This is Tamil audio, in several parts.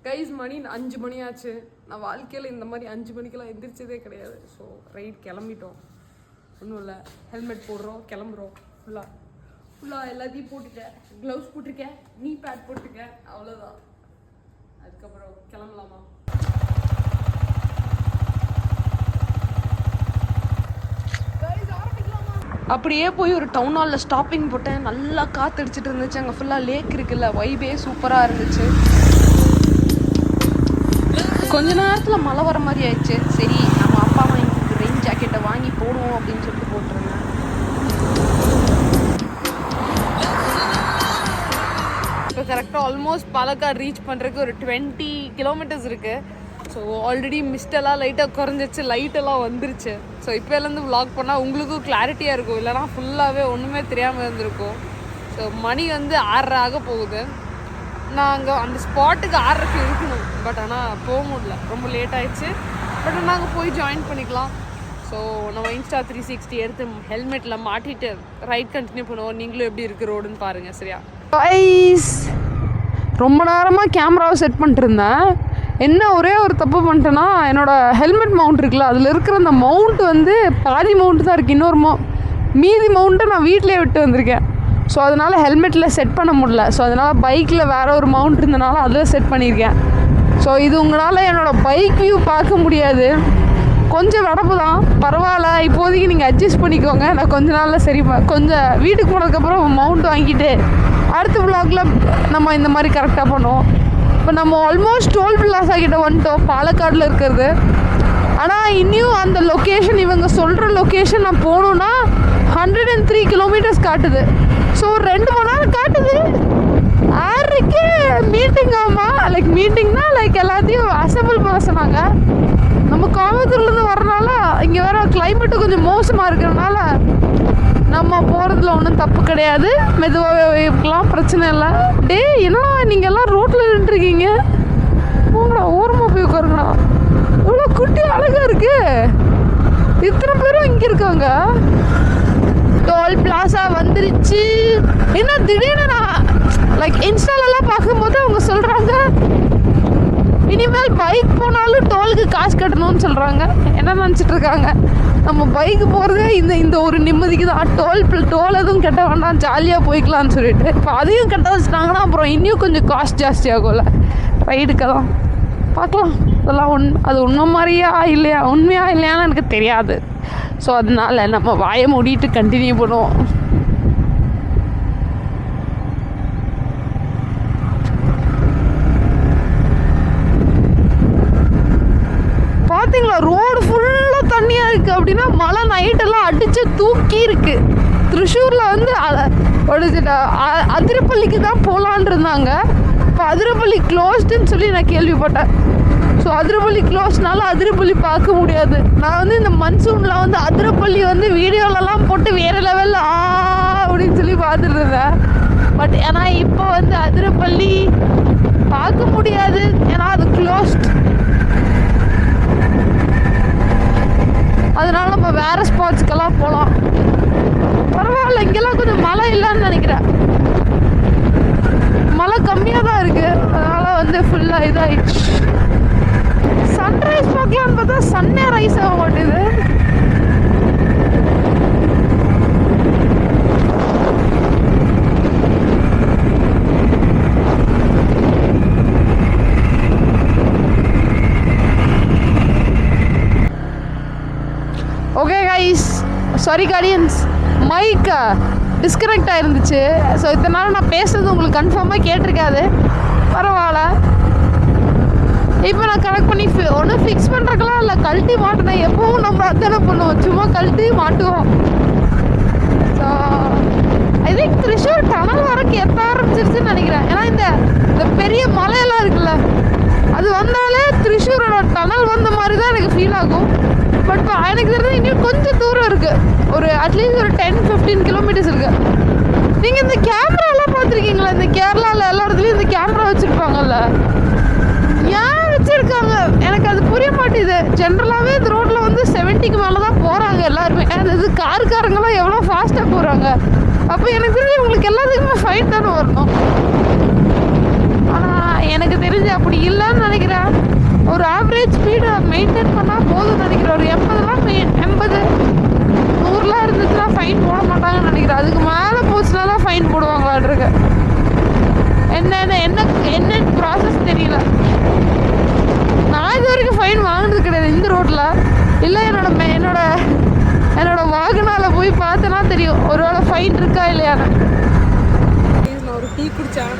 கைஸ் மணி 5 மணி ஆச்சு. நான் வாழ்க்கையில் இந்த மாதிரி 5 மணிக்கெல்லாம் எந்திரிச்சதே கிடையாது. ஸோ ரைட் கிளம்பிட்டோம். ஒன்றும் இல்லை, ஹெல்மெட் போடுறோம், கிளம்புறோம். ஃபுல்லாக எல்லாத்தையும் போட்டுட்டேன். க்ளவுஸ் போட்டிருக்கேன், நீ பேட் போட்டிருக்கேன், அவ்வளோதான். அதுக்கப்புறம் கிளம்பலாமா? அப்படியே போய் ஒரு டவுன் ஹாலில் ஸ்டாப்பிங் போட்டேன். நல்லா காற்றடிச்சிட்டு இருந்துச்சு. அங்கே ஃபுல்லாக லேக் இருக்குல்ல, வைபே சூப்பராக இருந்துச்சு. கொஞ்ச நேரத்தில் மழை வர மாதிரி ஆயிடுச்சு. சரி, நம்ம அப்பா வாங்கி ரெயின் ஜாக்கெட்டை வாங்கி போடுவோம் அப்படின்னு சொல்லிட்டு போட்டிருந்தேன். இப்போ கரெக்டாக ஆல்மோஸ்ட் பாலக்காடு ரீச் பண்ணுறதுக்கு ஒரு 20 கிலோமீட்டர்ஸ் இருக்குது. ஸோ ஆல்ரெடி மிஸ்டெல்லாம் லைட்டாக குறைஞ்சிச்சு, லைட்டெல்லாம் வந்துருச்சு. ஸோ இப்போலேருந்து vlog பண்ணால் உங்களுக்கும் கிளாரிட்டியாக இருக்கும், இல்லைனா ஃபுல்லாகவே ஒன்றுமே தெரியாமல் இருந்திருக்கும். ஸோ மணி வந்து 6:30 ஆக போகுது. நாங்கள் அந்த ஸ்பாட்டுக்கு 6:30 இருக்கணும், பட் ஆனால் போக முடியல, ரொம்ப லேட் ஆயிடுச்சு. பட் நாங்கள் போய் ஜாயின் பண்ணிக்கலாம். ஸோ நம்ம இன்ஸ்டா 360 எடுத்து ஹெல்மெட்டில் மாட்டிட்டு ரைட் கண்டினியூ பண்ணுவோம். நீங்களும் எப்படி இருக்குது ரோடுன்னு பாருங்கள். சரியா கைஸ், ரொம்ப நேரமாக கேமராவை செட் பண்ணிட்டு இருந்தேன். என்ன ஒரே ஒரு தப்பு பண்ணிட்டேன்னா, என்னோடய ஹெல்மெட் மவுண்ட் இருக்குல்ல, அதில் இருக்கிற அந்த மவுண்ட் வந்து பாதி மவுண்ட் தான் இருக்குது. இன்னொரு மீதி மவுண்ட்டை நான் வீட்டிலே விட்டு வந்திருக்கேன். ஸோ அதனால் ஹெல்மெட்டில் செட் பண்ண முடியல. ஸோ அதனால் பைக்கில் வேறு ஒரு மவுண்ட் இருந்தனால அதில் செட் பண்ணியிருக்கேன். ஸோ இது உங்களால் என்னோடய பைக் வியூ பார்க்க முடியாது. கொஞ்சம் நடப்பு தான், பரவாயில்ல, இப்போதைக்கு நீங்கள் அட்ஜஸ்ட் பண்ணிக்கோங்க. நான் கொஞ்ச நாளில் சரி, கொஞ்சம் வீட்டுக்கு போனதுக்கப்புறம் மவுண்ட் வாங்கிட்டு அடுத்த vlogல நம்ம இந்த மாதிரி கரெக்டாக பண்ணுவோம். இப்போ நம்ம ஆல்மோஸ்ட் டோல் பிளாசா கிட்ட வந்துட்டோம், பாலக்காடில் இருக்கிறது. ஆனால் இன்னும் அந்த லொக்கேஷன், இவங்க சொல்கிற லொக்கேஷன் நான் போகணுன்னா 103 கிலோமீட்டர்ஸ் காட்டுது. ஸோ 2 மணி நேரம் காட்டுது. 6:00க்கு மீட்டிங் ஆகுமா? லைக் மீட்டிங்னா லைக் எல்லாத்தையும் அசம்பிள் பண்ண சொன்னாங்க. நம்ம கோயம்புத்தூர்லேருந்து வரனால இங்கே வேறு கிளைமேட்டு கொஞ்சம் மோசமாக இருக்கிறனால நம்ம போகிறதுல ஒன்றும் தப்பு கிடையாது, மெதுவாகவே இருக்கலாம், பிரச்சனை இல்லை. டே என்னடா நீங்கள் எல்லாம் ரோட்டில் நின்றுருக்கீங்க, உங்களா ஓரமாக போய் உட்காருங்கண்ணா. இவ்வளோ குட்டி அழகாக இருக்குது, இத்தனை பேரும் இங்கே இருக்காங்க. டோல் பிளாசா வந்துருச்சு. என்ன திடீர்னு நான் லைக் இன்ஸ்டாலெல்லாம் பார்க்கும்போது அவங்க சொல்கிறாங்க இனிமேல் பைக் போனாலும் டோலுக்கு காசு கட்டணும்னு சொல்கிறாங்க. என்ன நினச்சிட்டு இருக்காங்க, நம்ம பைக்கு போகிறதே இந்த ஒரு நிம்மதிக்கு தான். டோல் எதுவும் கட்ட வேண்டாம், ஜாலியாக போய்க்கலான்னு சொல்லிட்டு இப்போ அதையும் கட்ட வச்சுட்டாங்கன்னா அப்புறம் இன்னும் கொஞ்சம் காஸ்ட் ஜாஸ்தி ஆகும்ல ரைடுக்கெல்லாம். பார்க்கலாம், அதெல்லாம் அது உண்மை மாதிரியா இல்லையா, உண்மையா இல்லையான்னு எனக்கு தெரியாது. ஸோ அதனால நம்ம வாயை மூடிட்டு கண்டினியூ பண்ணுவோம். பார்த்தீங்களா, ரோடு ஃபுல்லாக தண்ணியாக இருக்குது. அப்படின்னா மழை நைட்டெல்லாம் அடித்து தூக்கி இருக்குது. திருச்சூரில் வந்து அதிரப்பள்ளிக்கு தான் போகலான் இருந்தாங்க. இப்போ அதிரப்பள்ளி க்ளோஸ்டுன்னு சொல்லி நான் கேள்விப்பட்டேன். ஸோ அதிரப்பள்ளி க்ளோஸ்னால அதிரப்பள்ளி பார்க்க முடியாது. நான் வந்து இந்த மன்சூனில் வந்து அதிரப்பள்ளி வந்து வீடியோலலாம் போட்டு வேறு லெவலில் அப்படின்னு சொல்லி பார்த்துட்டு இருந்தேன். பட் ஏன்னா இப்போ வந்து அதிரப்பள்ளி பார்க்க முடியாது, ஏன்னா அது க்ளோஸ்ட். அதனால நம்ம வேறு ஸ்பாட்ஸ்க்கெல்லாம் போகலாம். பரவாயில்ல, இங்கெல்லாம் கொஞ்சம் மழை இல்லைன்னு நினைக்கிறேன். மழை கம்மியாக தான் இருக்குது, அதனால் வந்து ஃபுல்லாக இதாகிடுச்சு. சன்ரைஸ் பார்க்கலான்னு பார்த்தா சன்னே ரைஸ் ஆக மாட்டேது. Okay guys, sorry guardians, mic disconnect ஆகிருந்துச்சு. ஸோ இத்தனை நாள் நான் பேசுறது உங்களுக்கு கன்ஃபார்மாக கேட்டிருக்காது, பரவாயில்ல. இப்போ நான் கனெக்ட் பண்ணி ஒன்றும் ஃபிக்ஸ் பண்ணுறக்கெல்லாம் இல்லை, கழட்டி மாட்டினேன். எப்பவும் நம்ம அத்தனை பண்ணுவோம், சும்மா கழட்டி மாட்டுவோம். So I think Thrissur tunnel வரக்கு எத்த ஆரம்பிச்சிருச்சுன்னு நினைக்கிறேன். ஏன்னா இந்த பெரிய மலையெல்லாம் இருக்குல்ல, அது வந்தாலே திருச்சூரோட டனல் வந்த மாதிரி தான் எனக்கு ஃபீல் ஆகும். பட் இப்போ எனக்கு தெரிஞ்சது இன்னும் கொஞ்சம் தூரம் இருக்குது, ஒரு அட்லீஸ்ட் ஒரு 10-15 கிலோமீட்டர்ஸ் இருக்குது. நீங்கள் இந்த கேமராலாம் பார்த்துருக்கீங்களா? இந்த கேரளாவில் எல்லா இடத்துலையும் இந்த கேமரா வச்சுருப்பாங்கல்ல, ஏன் வச்சுருக்காங்க எனக்கு அது புரிய மாட்டேது. ஜென்ரலாகவே இந்த ரோட்டில் வந்து 70க்கு மேலே தான் போகிறாங்க எல்லாருமே. அது காருக்காரங்களாம் எவ்வளோ ஃபாஸ்ட்டாக போகிறாங்க. அப்போ எனக்கு தெரிஞ்சு உங்களுக்கு எல்லாத்துக்குமே ஃபைன் தானே வரணும். அப்படி இல்லைன்னு நினைக்கிறேன். ஒரு ஆவரேஜ் ஸ்பீடு மெயின்டைன் பண்ணால் போதும்னு நினைக்கிறேன். ஒரு 80 100 இருந்துச்சுன்னா ஃபைன் போட மாட்டாங்கன்னு நினைக்கிறேன். அதுக்கு மேலே போச்சுனா தான் ஃபைன் போடுவாங்களான்ருக்கு. என்ன ப்ராசஸ் தெரியல. நான் இது வரைக்கும் ஃபைன் வாங்கினது கிடையாது இந்த ரோட்டில். இல்லை என்னோட வாகனால போய் பார்த்தேன்னா தெரியும் ஒருவேளை ஃபைன் இருக்கா இல்லையான்னு. நான் ஒரு டீ குடித்தேன்,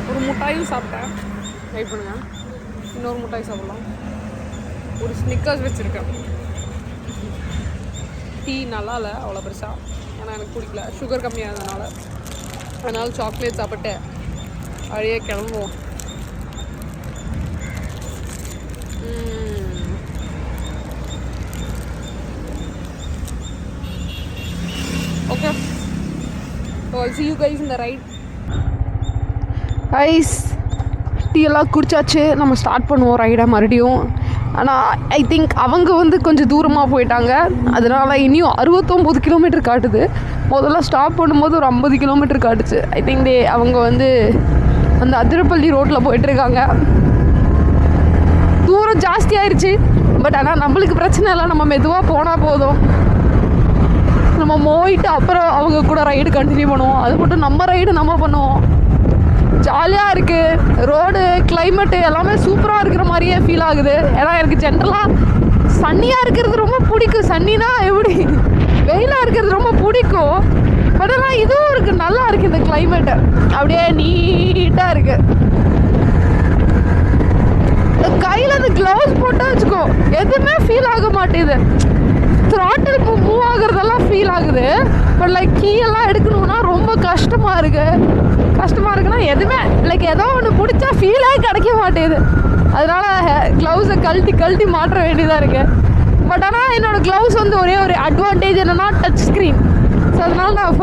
ஒரு முட்டாயும் சாப்பிட்டேன். வெயிட் பண்ணுங்க, இன்னொரு முட்டாய் சாப்பிடலாம். ஒரு ஸ்னிக்கர்ஸ் வச்சுருக்கேன். டீ நல்லா இல்லை அவ்வளோ பெருசாக, ஏன்னா எனக்கு பிடிக்கல, சுகர் கம்மியானதுனால. அதனால சாக்லேட் சாப்பிட்டு அப்படியே கிளம்புவோம். Okay, I'll see you guys in the ride. Ice tea எல்லாம் குடிச்சாச்சு, நம்ம ஸ்டார்ட் பண்ணுவோம் ரைடை மறுபடியும். ஆனால் ஐ திங்க் அவங்க கொஞ்சம் தூரமாக போயிட்டாங்க. அதனால் இனியும் 69 கிலோமீட்டர் காட்டுது. முதல்ல ஸ்டாப் பண்ணும்போது ஒரு 50 கிலோமீட்டர் காட்டுச்சு. ஐ திங்க் அவங்க அந்த அதிரப்பள்ளி ரோட்டில் போயிட்டுருக்காங்க. தூரம் ஜாஸ்தி ஆயிடுச்சு. பட் ஆனால் நம்மளுக்கு பிரச்சனை இல்லை, நம்ம மெதுவாக போனால் போதும். நம்ம போயிட்டு அப்புறம் அவங்க கூட ரைடு கண்டினியூ பண்ணுவோம். அது மட்டும் நம்ம ரைடு நம்ம பண்ணுவோம். ஜாலியாக இருக்குது. ரோடு கிளைமேட்டு எல்லாமே சூப்பராக இருக்கிற மாதிரியே ஃபீல் ஆகுது. ஏன்னா எனக்கு ஜென்ரலாக சன்னியாக இருக்கிறது ரொம்ப பிடிக்கும். சன்னினா எப்படி, வெயிலாக இருக்கிறது ரொம்ப பிடிக்கும். பட் ஆனால் இதுவும் இருக்குது, நல்லா இருக்குது இந்த கிளைமேட்டு. அப்படியே நீட்டாக இருக்குது. கையில் அந்த க்ளவுஸ் போட்டால் வச்சுக்கோ எதுவுமே ஃபீல் ஆக மாட்டேது. த்ராட்டில் இப்போ மூவ் ஆகுறதெல்லாம் ஃபீல் ஆகுது. பட் லைக் கீயெல்லாம் எடுக்கணும்னா ரொம்ப கஷ்டமாக இருக்குன்னா எதுவுமே லைக் ஏதோ ஒன்று பிடிச்சா ஃபீலே கிடைக்க மாட்டேது. அதனால க்ளவுஸை கழட்டி மாற்ற வேண்டியதாக இருக்குது. பட் ஆனால் என்னோடய க்ளவுஸ் ஒரே ஒரு அட்வான்டேஜ் என்னென்னா டச் ஸ்க்ரீன். ஸோ அதனால் நான்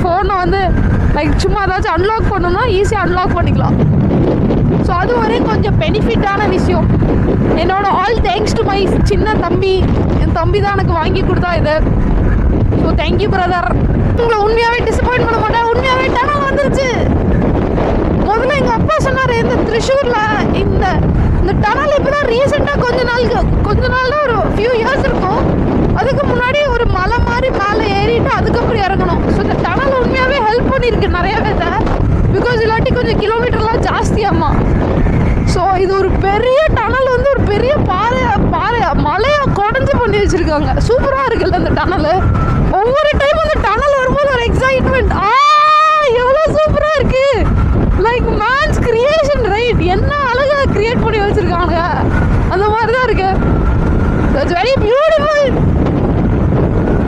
ஃபோனை லைக் சும்மா ஏதாச்சும் அன்லாக் பண்ணணும்னா ஈஸியாக அன்லாக் பண்ணிக்கலாம். ஸோ அது ஒரே கொஞ்சம் பெனிஃபிட்டான விஷயம். என்னோட ஆல் தேங்க்ஸ் டு மை சின்ன தம்பி. என் தம்பி தான் எனக்கு வாங்கி கொடுத்தா இது. So thank you brother. உங்களை உண்மையாகவே டிசப்பாயின்ட் பண்ண மாட்டேன். உண்மையாகவே டனல் வந்துருச்சு. முதல்ல எங்கள் அப்பா சொன்னார், இந்த திரிஷூரில் இந்த டனல் இப்போ தான் ரீசெண்டாக கொஞ்ச நாள் தான், ஒரு ஃபியூ இயர்ஸ் இருக்கும். அதுக்கு முன்னாடி ஒரு மலை மாதிரி மேலே ஏறிட்டு அதுக்கப்புறம் இறங்கணும். ஸோ இந்த டனல் உண்மையாகவே ஹெல்ப் பண்ணியிருக்கு நிறைய பேர்த்த. பிகாஸ் இல்லாட்டி கொஞ்சம் கிலோமீட்டர்லாம் ஜாஸ்தியாம்மா. ஸோ இது ஒரு பெரிய டனல், ஒரு பெரிய பாறை மலையை குடஞ்சி பண்ணி வச்சுருக்காங்க. சூப்பராக இருக்குல்ல அந்த டனல். ஒவ்வொரு டைம் அந்த டனல் வரும்போது ஒரு எக்ஸைட்மெண்ட். எவ்வளோ சூப்பராக இருக்குது. Like man's creation right. என்ன அழகாக கிரியேட் பண்ணி வச்சுருக்காங்க. அந்த மாதிரி தான் இருக்குது. It's very beautiful.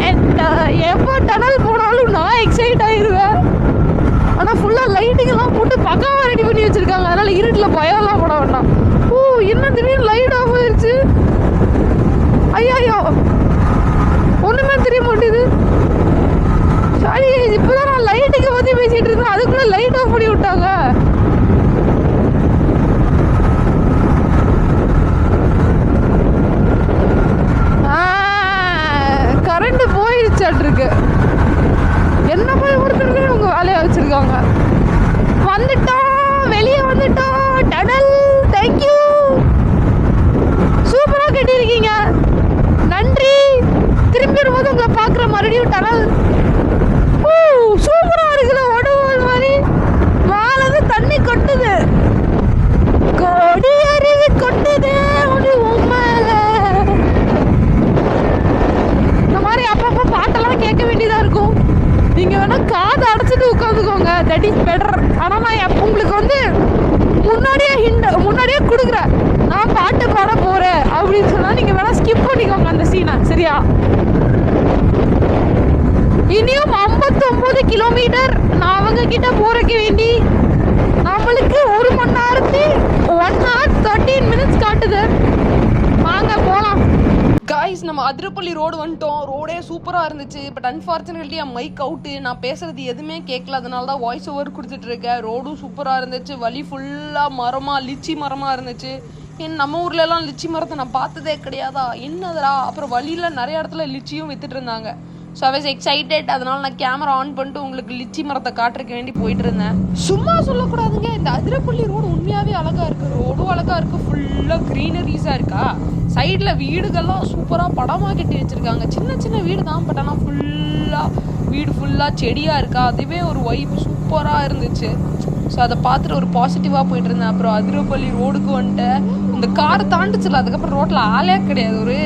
அண்ட் எப்போ டனல் போனாலும் நான் எக்ஸைட் ஆகிடுவேன். ஆனால் ஃபுல்லாக லைட்டிங்கெல்லாம் போட்டு பக்காவாக ரெடி பண்ணி வச்சுருக்காங்க. அதனால் இருட்டில் பயம்லாம் போட வேண்டாம். என்ன திடீர்னு லைட் ஆஃப் ஆயிடுச்சு. ஐயோ ஒன்றுமே தெரிய மாட்டேது. சாரி, இப்போ தான் நான் லைட்டுக்கு பற்றி பேசிகிட்டு இருந்தேன், அதுக்குள்ளே லைட் ஆஃப் பண்ணி விட்டாங்க. கரண்ட் போயிடுச்சாட்டிருக்கு. என்ன போய் கொடுத்துருக்கு உங்க வேலையை வச்சிருக்காங்க. வெளியே வந்துட்டோம். Tunnel thank you. சூப்பராக கட்டியிருக்கீங்க, நன்றி. திரும்பி வரும்போது உங்களை பார்க்குற மறுபடியும் டனல் சூப்பராக இருக்குது. வடுவல் மாதிரி மேலே தண்ணி கொட்டுது. கொடி அருவி கொட்டுது மேலே. இந்த மாதிரி அப்பப்போ பாட்டெல்லாம் கேட்க வேண்டியதாக இருக்கும். நீங்கள் வேணால் காதை அடைச்சிட்டு உட்காந்துக்கோங்க, தட் இஸ் பெட்டர். ஆனால் நான் உங்களுக்கு முன்னாடியே கொடுக்குறேன், நான் பாட்டு பாட போகிறேன் அப்படின்னு சொன்னால் நீங்கள் வேணால் ஸ்கிப் பண்ணிக்கோங்க அந்த சீனை, சரியா? இனியும் 59 கிலோமீட்டர் நான் அவங்க கிட்ட போறதுக்கு வேண்டி நம்மளுக்கு 1 மணி நேரத்து 1 hour 13 minutes காட்டுது. வாங்க போகலாம். காய்ஸ், நம்ம அதிரப்பள்ளி ரோடு வந்துட்டோம். ரோடே சூப்பராக இருந்துச்சு. பட் அன்ஃபார்ச்சுனேட்லி என் மைக் அவுட்டு, நான் பேசுகிறது எதுவுமே கேட்கல. அதனால தான் வாய்ஸ் ஓவர் கொடுத்துட்ருக்கேன். ரோடும் சூப்பராக இருந்துச்சு. வழி ஃபுல்லாக லிச்சி மரமாக இருந்துச்சு. நம்ம ஊர்லலாம் லிச்சி மரத்தை நான் பார்த்ததே கிடையாதா, என்னதுடா. அப்புறம் வழியில் நிறைய இடத்துல லிச்சியும் வித்துட்டு இருந்தாங்க. So I was excited. அதனால நான் கேமரா ஆன் பண்ணிட்டு உங்களுக்கு லிச்சி மரத்தை காட்டுறதுக்கு வேண்டி போயிட்டு இருந்தேன். சும்மா சொல்லக்கூடாதுங்க, இந்த அதிரப்பள்ளி ரோடு உண்மையாகவே அழகாக இருக்குது. ரோடும் அழகாக இருக்குது, ஃபுல்லாக க்ரீனரிஸாக இருக்கா. சைடில் வீடுகள்லாம் சூப்பராக படமாக கட்டி வச்சுருக்காங்க. சின்ன சின்ன வீடு தான், பட் ஆனால் வீடு ஃபுல்லாக செடியாக இருக்கா. அதுவே ஒரு வைப் சூப்பராக இருந்துச்சு. ஸோ அதை பார்த்துட்டு ஒரு பாசிட்டிவாக போயிட்டு இருந்தேன். அப்புறம் அதிரப்பள்ளி ரோடுக்கு வந்துட்டேன். இந்த காரை தாண்டிச்சில்ல, அதுக்கப்புறம் ரோட்டில் ஆளே கிடையாது. ஒரு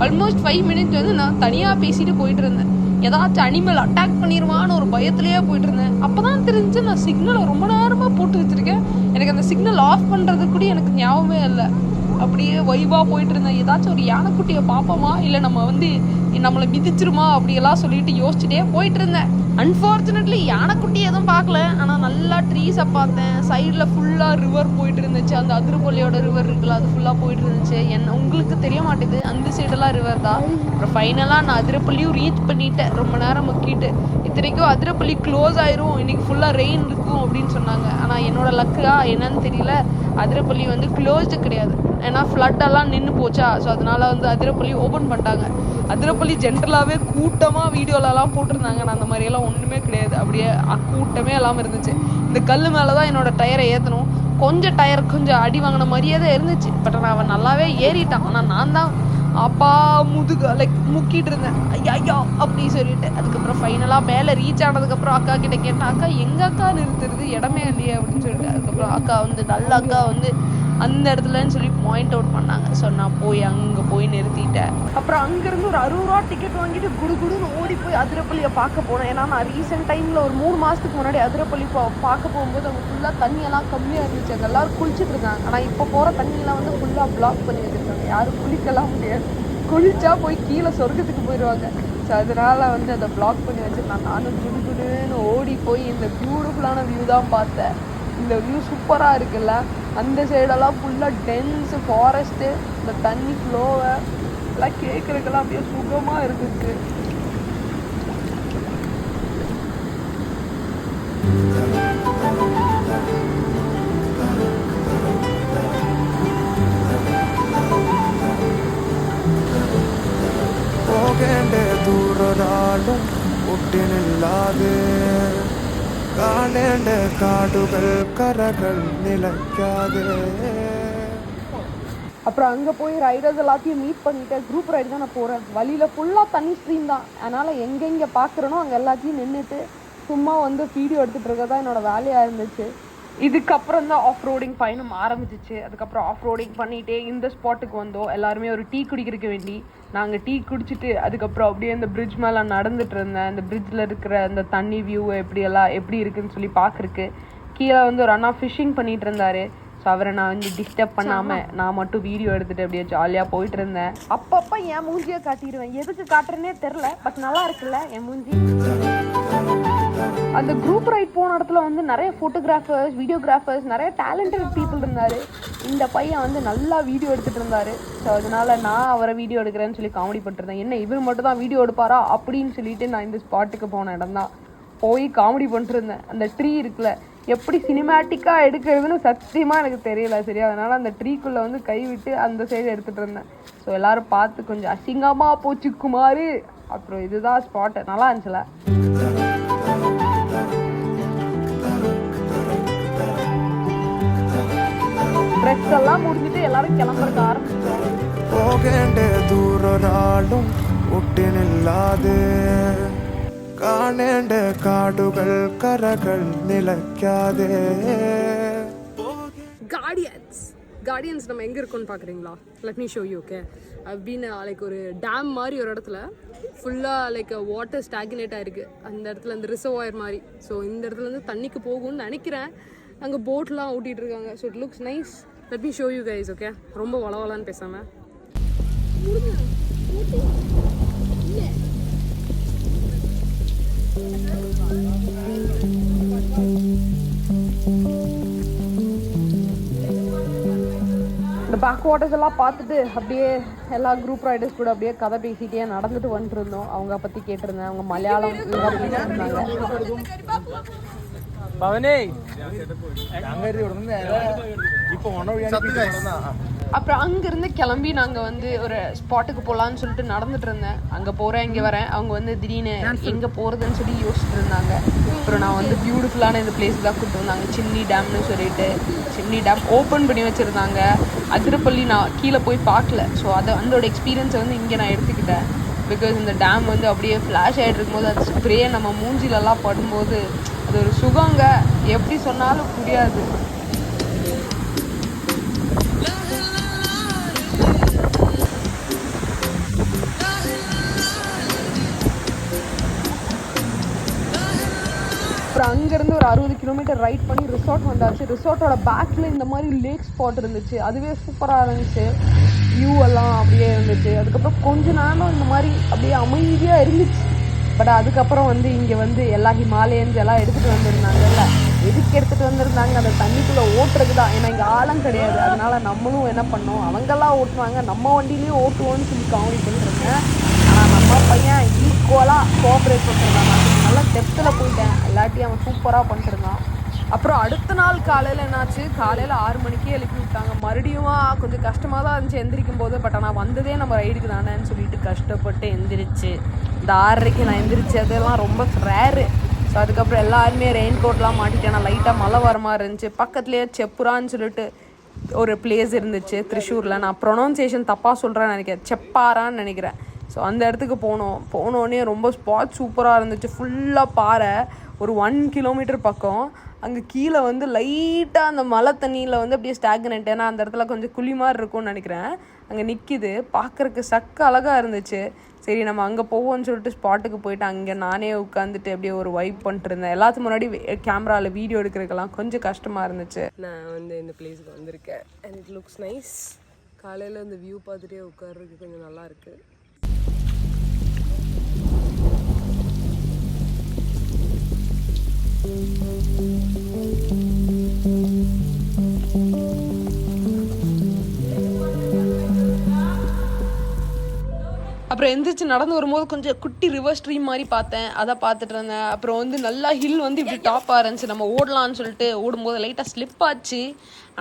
ஆல்மோஸ்ட் 5 மினிட்ஸ் வந்து நான் தனியாக பேசிட்டு போயிட்டு இருந்தேன். ஏதாச்சும் அனிமல் அட்டாக் பண்ணிடுவான்னு ஒரு பயத்துலேயே போயிட்டு இருந்தேன். அப்போ தான் தெரிஞ்சு நான் சிக்னலை ரொம்ப நேரமாக போட்டு வச்சுருக்கேன். எனக்கு அந்த சிக்னல் ஆஃப் பண்ணுறது கூட எனக்கு ஞாபகமே இல்லை. அப்படியே வைபாக போயிட்டு இருந்தேன். ஏதாச்சும் ஒரு யானைக்குட்டியை பார்ப்போமா, இல்லை நம்ம வந்து நம்மளை மிதிச்சிருமா அப்படியெல்லாம் சொல்லிட்டு யோசிச்சுட்டே போயிட்டு இருந்தேன். அன்ஃபார்ச்சுனேட்லி யானைக்குட்டி எதுவும் பார்க்கல, ஆனால் நல்லா ட்ரீஸை பார்த்தேன். சைடில் ஃபுல்லாக ரிவர் போயிட்டு இருந்துச்சு. அந்த அதிரப்பள்ளியோட ரிவர் இருக்குல்ல, அது ஃபுல்லாக போயிட்டு இருந்துச்சு. உங்களுக்கு தெரிய மாட்டேது, அந்த சைடெல்லாம் ரிவர் தான். அப்புறம் ஃபைனலாக நான் அதிரப்பள்ளியும் ரீச் பண்ணிட்டேன். ரொம்ப நேரம் முக்கிட்டு. இத்தனைக்கும் அதிரப்பள்ளி க்ளோஸ் ஆயிரும், இன்னைக்கு ஃபுல்லாக ரெயின் இருக்கும் அப்படின்னு சொன்னாங்க. ஆனால் என்னோட லக்கா என்னன்னு தெரியல, அதிரப்பள்ளி வந்து க்ளோஸ்டு கிடையாது. ஏன்னா ஃப்ளட்டெல்லாம் நின்று போச்சா. ஸோ அதனால வந்து அதிரப்பள்ளி ஓப்பன் பண்ணிட்டாங்க. அதிரப்பள்ளி ஜென்ரலாகவே கூட்டமாக வீடியோலலாம் போட்டிருந்தாங்க. நான் அந்த மாதிரியெல்லாம் ஒன்றுமே கிடையாது, அப்படியே கூட்டமே இல்லாமல் இருந்துச்சு. இந்த கல் மேலே தான் என்னோடய டயரை ஏற்றணும். கொஞ்சம் டயர் கொஞ்சம் அடி வாங்கின மாதிரியே தான் இருந்துச்சு. பட் நான் அவன் நல்லாவே ஏறிட்டான். ஆனால் நான் தான் அப்பா முக்கிட்டு இருந்தேன், ஐயா அப்படி சொல்லிட்டு. அதுக்கப்புறம் ஃபைனலாக மேலே ரீச் ஆனதுக்கப்புறம் அக்கா கிட்ட கேட்டேன், அக்கா எங்கள் அக்கா நிறுத்துறது இடமே இல்லையே அப்படின்னு சொல்லிட்டு. அதுக்கப்புறம் அக்கா வந்து நல்ல அக்கா வந்து அந்த இடத்துலன்னு சொல்லி பாயிண்ட் அவுட் பண்ணாங்க. ஸோ நான் அங்கே போய் நிறுத்திட்டேன். அப்புறம் அங்கேருந்து ஒரு 60 ரூபா டிக்கெட் வாங்கிட்டு குடுன்னு ஓடி போய் அதிரப்பள்ளியை பார்க்க போனேன். ஏன்னா நான் ரீசெண்ட் டைமில் ஒரு 3 மாதத்துக்கு முன்னாடி அதிரப்பள்ளி பார்க்க போகும்போது அங்கே ஃபுல்லாக தண்ணியெல்லாம் கம்மியாக இருந்துச்சு. அங்கே எல்லோரும் குளிச்சுட்டு இருக்காங்க. ஆனால் இப்போ போகிற தண்ணியெல்லாம் வந்து ஃபுல்லாக பிளாக் பண்ணி வச்சுருக்காங்க. யாரும் குளிக்கலாம் முடியாது. குளிச்சா போய் கீழே சொர்க்கத்துக்கு போயிடுவாங்க. ஸோ அதனால் வந்து அதை பிளாக் பண்ணி வச்சுருந்தாங்க. நானும் குடுன்னு ஓடி போய் இந்த பியூட்டிஃபுல்லான வியூ தான் பார்த்தேன். இந்த வியூ சூப்பராக இருக்குல்ல. அந்த சைடெல்லாம் ஃபுல்லாக டென்ஸு ஃபாரஸ்ட்டு, இந்த தண்ணி ஃப்ளோவை எல்லாம் கேட்குறதுக்கெல்லாம் அப்படியே சுகமாக இருந்துச்சு. தூராலும் ஒட்டினில்லாது காணேண்ட காடுகள் கரகள் நிலைக்காது. அப்புறம் அங்கே போய் ரைடர்ஸ் எல்லாத்தையும் மீட் பண்ணிட்டேன். குரூப் ரைடு தான் நான் போகிறேன். வழியில் ஃபுல்லாக தண்ணி ஸ்ட்ரீம் தான். அதனால் எங்கெங்கே பார்க்குறனோ அங்கே எல்லாத்தையும் நின்றுட்டு சும்மா வந்து வீடியோ எடுத்துகிட்டு இருக்கிறது தான் என்னோடய வேலையாக இருந்துச்சு. இதுக்கப்புறம் தான் ஆஃப் ரோடிங் பயணம் ஆரம்பிச்சிச்சு. அதுக்கப்புறம் ஆஃப் ரோடிங் பண்ணிகிட்டே இந்த ஸ்பாட்டுக்கு வந்தோம். எல்லாருமே ஒரு டீ குடிக்கிறதுக்கு வேண்டி. நாங்கள் டீ குடிச்சிட்டு அதுக்கப்புறம் அப்படியே அந்த பிரிட்ஜ் மேலே நடந்துட்டு இருந்தேன். அந்த பிரிட்ஜில் இருக்கிற அந்த தண்ணி வியூ எப்படி இருக்குன்னு சொல்லி பார்க்குறக்கு. கீழே வந்து ஒரு அண்ணா ஃபிஷ்ஷிங் பண்ணிகிட்டு இருந்தார். ஸோ அவரை நான் வந்து டிஸ்டர்ப் பண்ணாமல் நான் மட்டும் வீடியோ எடுத்துகிட்டு அப்படியே ஜாலியாக போயிட்டு இருந்தேன். அப்பப்போ என் மூஞ்சியை காட்டிடுவேன். எதுக்கு காட்டுறேன்னே தெரில, பட் நல்லா இருக்குல்ல என் மூஞ்சி. அந்த குரூப் ரைட் போன இடத்துல வந்து நிறைய ஃபோட்டோகிராஃபர்ஸ், வீடியோகிராஃபர்ஸ், நிறைய டேலண்டட் பீப்புள் இருந்தார். இந்த பையன் வந்து நல்லா வீடியோ எடுத்துகிட்டு இருந்தார். ஸோ அதனால் நான் அவரை வீடியோ எடுக்கிறேன்னு சொல்லி காமெடி பண்ணிட்டுருந்தேன். என்ன இவர் மட்டும் தான் வீடியோ எடுப்பாரா அப்படின்னு சொல்லிட்டு நான் இந்த ஸ்பாட்டுக்கு போன இடம் தான் போய் காமெடி பண்ணிட்டு இருந்தேன். அந்த ட்ரீ இருக்குல்ல, எப்படி சினிமேட்டிக்காக எடுக்கிறதுன்னு சத்தியமாக எனக்கு தெரியல. சரியா, அதனால் அந்த ட்ரீக்குள்ளே வந்து கைவிட்டு அந்த சைடு எடுத்துகிட்டு இருந்தேன். ஸோ எல்லோரும் பார்த்து கொஞ்சம் அசிங்கமாக போச்சு குமார். அப்புறம் இதுதான் ஸ்பாட்டு, நல்லா இருந்துச்சுல. ட்ரெஸ் எல்லாம் முடிஞ்சிட்டு எல்லாரும் கிளம்புறதுக்கு ஆரம்பிச்சிட்டோம். போகேண்ட தூராலும் ஒட்டினில்லாது காணேண்ட காடுகள் கரகள் நிலைக்காது. கார்டியன்ஸ் நம்ம எங்கே இருக்கோன்னு பார்க்குறீங்களா? Let me show you. Okay, அப்படின்னு லைக் ஒரு டேம் மாதிரி ஒரு இடத்துல ஃபுல்லாக லைக் வாட்டர் ஸ்டாக்னேட் ஆகிருக்கு. அந்த இடத்துல அந்த ரிசர்வாயர் மாதிரி. ஸோ இந்த இடத்துல இருந்து தண்ணிக்கு போகும்னு நினைக்கிறேன். அங்கே போட்லாம் ஓட்டிகிட்டு இருக்காங்க. So it looks nice. Let me show you guys. Okay, ரொம்ப வளவலான்னு பேசாமல் இந்த பேக் வாட்டர்ஸ் எல்லாம் பார்த்துட்டு அப்படியே எல்லா குரூப் ரைடர்ஸ் கூட அப்படியே கதை பேசிகிட்டே நடந்துட்டு வந்துட்டு இருந்தோம். அவங்க பற்றி கேட்டிருந்தேன். அவங்க மலையாளம் பேசிட்டு இருந்தாங்க. பவனே அப்புறம் அங்கேருந்து கிளம்பி நாங்கள் வந்து ஒரு ஸ்பாட்டுக்கு போகலான்னு சொல்லிட்டு நடந்துட்டு இருந்தேன். அங்கே போகிறேன் இங்கே வரேன். அவங்க வந்து திடீர்னு எங்கே போகிறதுன்னு சொல்லி யோசிச்சுட்டு இருந்தாங்க. அப்புறம் நான் வந்து பியூட்டிஃபுல்லான இந்த பிளேஸ் தான் கூப்பிட்டு வந்தாங்க. சிம்னி டேம்னு சொல்லிட்டு. சிம்னி டேம் ஓப்பன் பண்ணி வச்சுருந்தாங்க. அதிரப்பள்ளி நான் கீழே போய் பார்க்கல. ஸோ அதோட எக்ஸ்பீரியன்ஸை வந்து இங்கே நான் எடுத்துக்கிட்டேன். பிகாஸ் இந்த டேம் வந்து அப்படியே ஃப்ளாஷ் ஆகிட்டு இருக்கும்போது அது ஸ்ப்ரே நம்ம மூஞ்சிலெல்லாம் படும்போது அது ஒரு சுகங்க, எப்படி சொன்னாலும் புரியாது. அப்புறம் அங்கேருந்து ஒரு 60 கிலோமீட்டர் ரைட் பண்ணி ரிசார்ட் வந்தாச்சு. ரிசார்ட்டோட பேக்கில் இந்த மாதிரி லேக் ஸ்பாட் இருந்துச்சு. அதுவே சூப்பராக இருந்துச்சு. வியூ எல்லாம் அப்படியே இருந்துச்சு. அதுக்கப்புறம் கொஞ்ச நேரம் இந்த மாதிரி அப்படியே அமைதியாக இருந்துச்சு. பட் அதுக்கப்புறம் வந்து இங்கே வந்து எல்லா ஹிமாலயன்ஸ் எல்லாம் எடுத்துகிட்டு வந்திருந்தாங்கல்ல. எதுக்கு எடுத்துகிட்டு வந்திருந்தாங்க? அந்த தண்ணிக்குள்ளே ஓட்டுறது தான். ஏன்னா இங்கே ஆழம் கிடையாது. அதனால நம்மளும் என்ன பண்ணோம், அவங்கெல்லாம் ஓட்டுவாங்க, நம்ம வண்டியிலேயே ஓட்டுவோன்னு சொல்லி காமெடி பண்ணிருந்தேன். ஆனால் நம்ம பையன் ஈக்குவலாக கோஆப்ரேட் பண்ணிருந்தான். நான் நல்லா டெப்த்தில் போயிட்டேன். எல்லாத்தையும் அவன் சூப்பராக பண்ணிட்டுருந்தான். அப்புறம் அடுத்த நாள் காலையில் என்னாச்சு, காலையில் 6 மணிக்கே எழுப்பி விட்டாங்க. மறுபடியும் கொஞ்சம் கஷ்டமாக தான் இருந்துச்சு எந்திரிக்கும் போது. பட் ஆனால் வந்ததே நம்ம ரைடுக்கு தானேன்னு சொல்லிட்டு கஷ்டப்பட்டு எந்திரிச்சு இந்த 6:30க்கு நான் எந்திரிச்சு. அதெல்லாம் ரொம்ப ரேரு. ஸோ அதுக்கப்புறம் எல்லாருமே ரெயின் கோட்லாம் மாட்டிட்டேன். நான் லைட்டாக மழை வர மாதிரி இருந்துச்சு. பக்கத்துலேயே செப்புரான்னு சொல்லிட்டு ஒரு பிளேஸ் இருந்துச்சு திருச்சூரில். நான் ப்ரொனவுன்சியேஷன் தப்பாக சொல்கிறேன்னு நினைக்கிறேன், செப்பாரான்னு நினைக்கிறேன். ஸோ அந்த இடத்துக்கு போனோடனே ரொம்ப ஸ்பாட் சூப்பராக இருந்துச்சு. ஃபுல்லாக பாறை. ஒரு 1 கிலோமீட்டர் பக்கம். அங்கே கீழே வந்து லைட்டாக அந்த மழை தண்ணியில் வந்து அப்படியே ஸ்டாக்னெட். ஏன்னா அந்த இடத்துல கொஞ்சம் குழி மாதிரி இருக்கும்னு நினைக்கிறேன். அங்கே நிற்கிது. பார்க்குறக்கு சக்க அழகாக இருந்துச்சு. சரி நம்ம அங்கே போவோம்னு சொல்லிட்டு ஸ்பாட்டுக்கு போயிட்டு அங்கே நானே உட்காந்துட்டு அப்படியே ஒரு வைப் பண்ணிட்டு இருந்தேன். எல்லாத்துக்கு முன்னாடி கேமராவில் வீடியோ எடுக்கிறதுக்கெல்லாம் கொஞ்சம் கஷ்டமாக இருந்துச்சு. நான் வந்து இந்த பிளேஸுக்கு வந்திருக்கேன். And it looks nice. காலையில் இந்த வியூ பார்த்துட்டே உட்கார்றதுக்கு கொஞ்சம் நல்லா இருக்குது. அப்புறம் எந்திரிச்சு நடந்து வரும்போது கொஞ்சம் குட்டி ரிவர் ஸ்ட்ரீம் மாதிரி பார்த்தேன். அதை பார்த்துட்டு இருந்தேன். அப்புறம் வந்து நல்லா ஹில் வந்து இப்படி டாப்பாக இருந்துச்சு. நம்ம ஓடலான்னு சொல்லிட்டு ஓடும்போது லைட்டாக ஸ்லிப் ஆச்சு.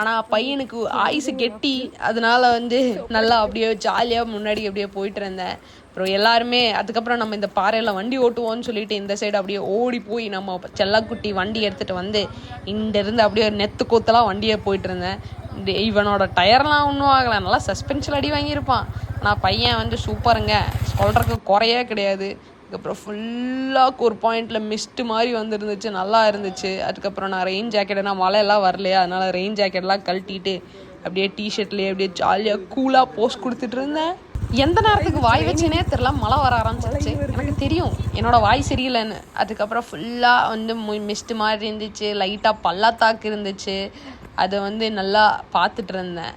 ஆனால் பையனுக்கு ஆயுசு கெட்டி, அதனால வந்து நல்லா அப்படியே ஜாலியாக முன்னாடி அப்படியே போயிட்டு இருந்தேன். அப்புறம் எல்லாருமே அதுக்கப்புறம் நம்ம இந்த பாறையில் வண்டி ஓட்டுவோம்னு சொல்லிட்டு இந்த சைடு அப்படியே ஓடி போய் நம்ம செல்லக்குட்டி வண்டி எடுத்துகிட்டு வந்து இருந்து அப்படியே நெத்து கூத்தலாம் வண்டியை போயிட்டு இருந்தேன். இவனோட டயர்லாம் ஒன்றும் ஆகலை. நல்லா சஸ்பென்ஷன் அடி வாங்கியிருப்பான். ஆனால் பையன் வந்து சூப்பருங்க, சொல்கிறதுக்கு குறையே கிடையாது. அதுக்கப்புறம் ஃபுல்லாக ஒரு பாயிண்டில் மிஸ்ட்டு மாதிரி வந்துருந்துச்சு, நல்லா இருந்துச்சு. அதுக்கப்புறம் நான் ரெயின் ஜாக்கெட், ஏன்னா மழையெல்லாம் வரலையா, அதனால் ரெயின் ஜாக்கெட்லாம் கழட்டிட்டு அப்படியே டிஷர்ட்லேயே அப்படியே ஜாலியாக கூலாக போஸ்ட் கொடுத்துட்டு இருந்தேன். எந்த நேரத்துக்கு வாய் வச்சேனே தெரில, மழை வர ஆரம்பிச்சிருச்சு. எனக்கு தெரியும் என்னோட வாய் சரியில்லைன்னு. அதுக்கப்புறம் ஃபுல்லாக வந்து மிஸ்ட்டு மாதிரி இருந்துச்சு. லைட்டாக பள்ளத்தாக்கு இருந்துச்சு. அதை வந்து நல்லா பார்த்துட்டு இருந்தேன்.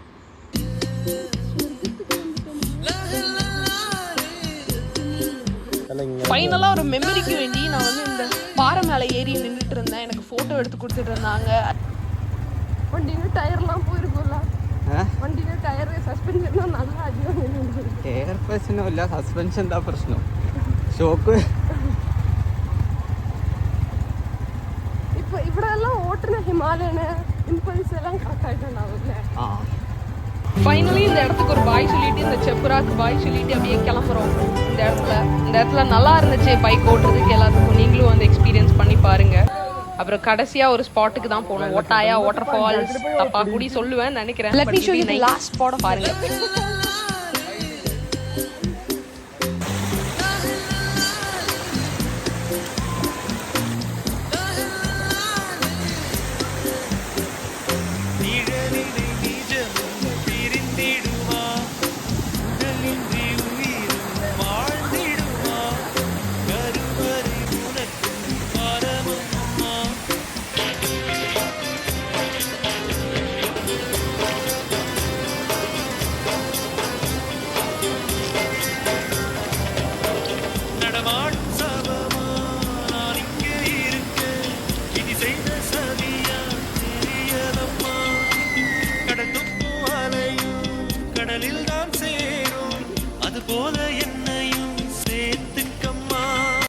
ஃபைனலாக ஒரு மெமரிக்கு வேண்டி நான் வந்து இந்த பாறை மேலே ஏறி நின்றுட்டு இருந்தேன். எனக்கு ஃபோட்டோ எடுத்து கொடுத்துட்டு இருந்தாங்க. வண்டியில டயர்லாம் போயிருக்கும்ல, வண்டியில டயர் சஸ்பென்ஷன் நல்லா அதிகம். ടയർ പ്രശ്നമില്ല, സസ്പെൻഷൻ എന്താ പ്രശ്നം, ഷോക്ക്. இப்போ ഇവിടെ எல்லாம் ஓட்டுன ஹிமாலயன் இம்பல்ஸ் எல்லாம் கரெக்ட் ஆகிட்டோம்ல. ஃபைனலி இந்த இடத்துக்கு ஒரு பாய் சொல்லிட்டு, இந்த செப்புராக்கு பாய் சொல்லிட்டு அப்படியே கிளம்புறோம். இந்த இடத்துல நல்லா இருந்துச்சு பைக் ஓட்டுறதுக்கு. எல்லாத்துக்கும் நீங்களும் வந்து எக்ஸ்பீரியன்ஸ் பண்ணி பாருங்க. அப்புறம் கடைசியா ஒரு ஸ்பாட்டுக்கு தான் போனோம். ஒட்டாயா வாட்டர் ஃபால்ஸ். தப்பா கூடி சொல்லுவேன் நினைக்கிறேன். Let me show you the last spot பாருங்க. கடலில் தான் சேரும் அது போல